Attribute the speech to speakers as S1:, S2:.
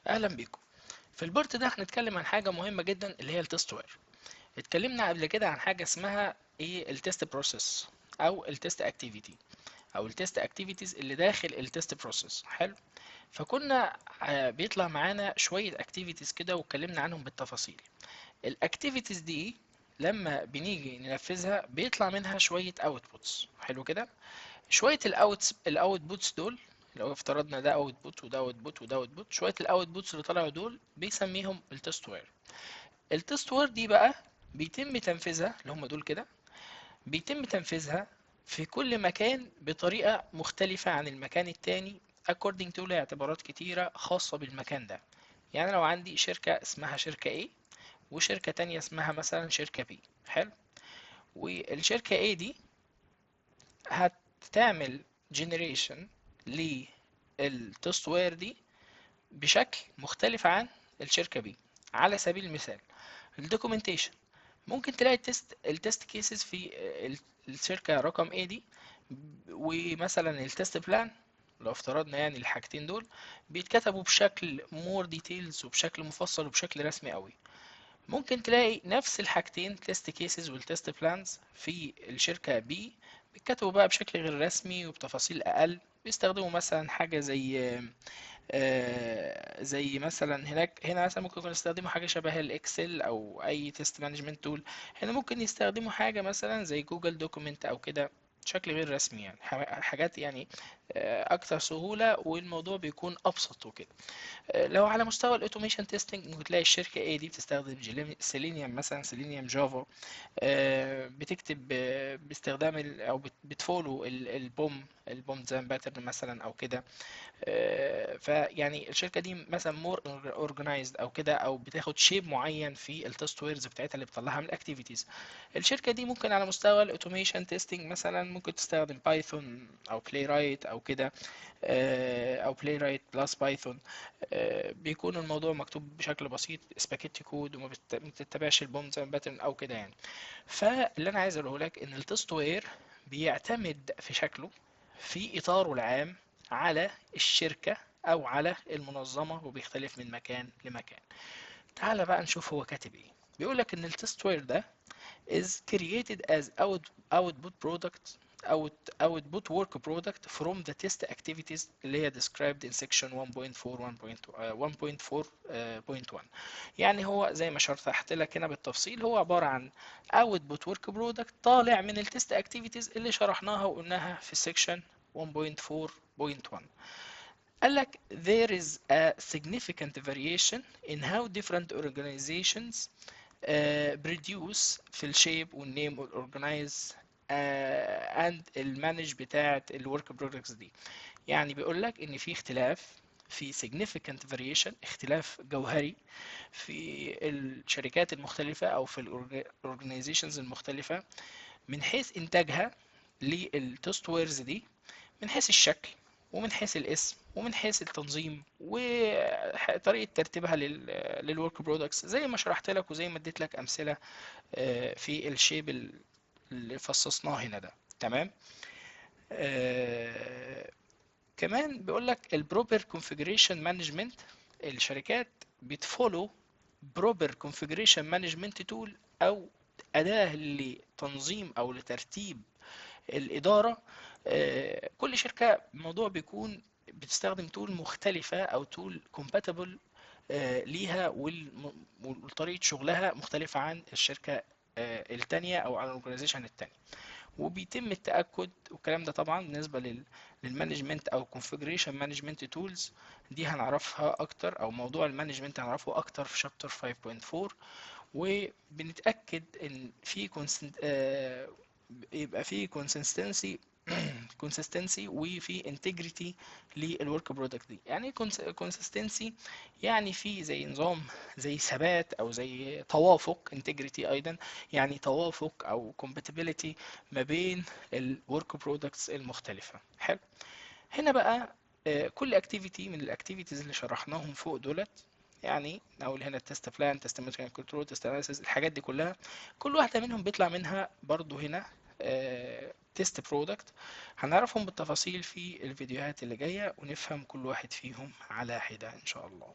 S1: اهلا بيكم. في البارت ده هنتكلم عن حاجه مهمه جدا اللي هي التست وير. اتكلمنا قبل كده عن حاجه اسمها ايه التست بروسيس او التست اكتيفيتي او التست اكتيفيتيز اللي داخل التست بروسيس. حلو. فكنا بيطلع معانا شويه اكتيفيتيز كده واتكلمنا عنهم بالتفاصيل. الاكتيفيتيز دي لما بنيجي ننفذها بيطلع منها شويه اوتبوتس. حلو كده. شويه الاوتبوتس دول لو افترضنا ده اوت بوت وده اوت بوت وده اوت بوت، شويه الاوت بوتس اللي طلعوا دول بيسميهم التست وير. التست وير دي بقى بيتم تنفيذها اللي هم دول كده، بيتم تنفيذها في كل مكان بطريقه مختلفه عن المكان التاني according to لاعتبارات كتيره خاصه بالمكان ده. يعني لو عندي شركه اسمها شركه A وشركه تانية اسمها مثلا شركه B. حلو. والشركه A دي هتعمل generation للتست وير دي بشكل مختلف عن الشركة بي. على سبيل المثال الدوكيومنتيشن، ممكن تلاقي التست كيسز في الشركة رقم A دي، ومثلا التست بلان لو افترضنا يعني الحاجتين دول بيتكتبوا بشكل مور ديتيلز وبشكل مفصل وبشكل رسمي قوي. ممكن تلاقي نفس الحاجتين تيست كيسز والتيست بلانز في الشركة بي بيتكتبوا بقى بشكل غير رسمي وبتفاصيل أقل. بيستخدموا مثلا حاجة زي مثلا هنا مثلا ممكن يكونوا يستخدموا حاجة شبه الإكسل أو أي تيست مانجمنت تول. هنا ممكن يستخدموا حاجة مثلا زي جوجل دوكيمنت أو كده بشكل غير رسمي، يعني حاجات يعني أكثر سهولة والموضوع بيكون أبسط وكده. لو على مستوى الاوتوميشن تيستنج ممكن تلاقي الشركه ايه دي بتستخدم سيلينيوم مثلا سيلينيوم جافا. بتكتب باستخدام او بتفولو البوم زي باترن مثلا او كده. فيعني الشركه دي مثلا مور اورجنايزد او كده، او بتاخد شيب معين في التست ويرز بتاعتها اللي بتطلعها من الاكتيفيتيز. الشركه دي ممكن على مستوى الاوتوميشن تيستنج مثلا ممكن تستخدم بايثون او بلاي رايت او كده، او بلاي رايت بلس بايثون. بيكون الموضوع مكتوب بشكل بسيط سباكيتي كود وما بتتبعش البوم زي باترن او كده يعني. فاللي انا عايز اقوله لك ان التست وير بيعتمد في شكله في اطاره العام على الشركة او على المنظمة وبيختلف من مكان لمكان. تعال بقى نشوف هو كاتب ايه. بيقول لك ان التست وير ده is created as output product output work product from the test activities اللي هي described in section 1.4 يعني هو زي ما شرحت لك هنا بالتفصيل هو عبارة عن output work product طالع من التست activities اللي شرحناها وقلناها في section 1.4.1. قال لك there is a significant variation in how different organizations بريديوس في الشيب والنيم والاورجنايز اند المانج بتاعه الورك برودكتس دي. يعني بيقول لك ان في اختلاف، في significant variation اختلاف جوهري في الشركات المختلفة او في الاورجنايزيشنز المختلفة من حيث انتاجها للتست ويرز دي، من حيث الشكل ومن حيث الاسم ومن حيث التنظيم وطريقة ترتيبها للورك برودكتس زي ما شرحت لك وزي ما اديت لك امثلة في الشيب اللي فصصناه هنا ده. تمام. كمان بيقول لك البروبر كونفيجريشن مانجمنت. الشركات بتفولو بروبر كونفيجريشن مانجمنت تول او أداة لتنظيم أو لترتيب الإدارة. كل شركة الموضوع بيكون بتستخدم تول مختلفة أو تول compatible ليها وطريقة شغلها مختلفة عن الشركة التانية أو عن الأورجنايزيشن التانية. وبيتم التأكد والكلام ده طبعا بالنسبة للمانجمنت أو configuration management tools. دي هنعرفها أكتر أو موضوع المانجمنت هنعرفه أكتر في شابتر 5.4. وبنتأكد إن في يبقى في consistency consistency وفي integrity للورك برودكت دي. يعني ايه consistency؟ يعني في زي نظام زي ثبات او زي توافق. integrity ايضا يعني توافق او compatibility ما بين الورك برودكتس المختلفة. حلو. هنا بقى كل اكتيفيتي من الاكتيفيتيز اللي شرحناهم فوق دولت، يعني اقول هنا التست بلان تست مانجمنت كنترول تست اناليسيس الحاجات دي كلها، كل واحده منهم بيطلع منها برضو هنا تيست برودكت. هنعرفهم بالتفاصيل في الفيديوهات اللي جايه ونفهم كل واحد فيهم على حده ان شاء الله.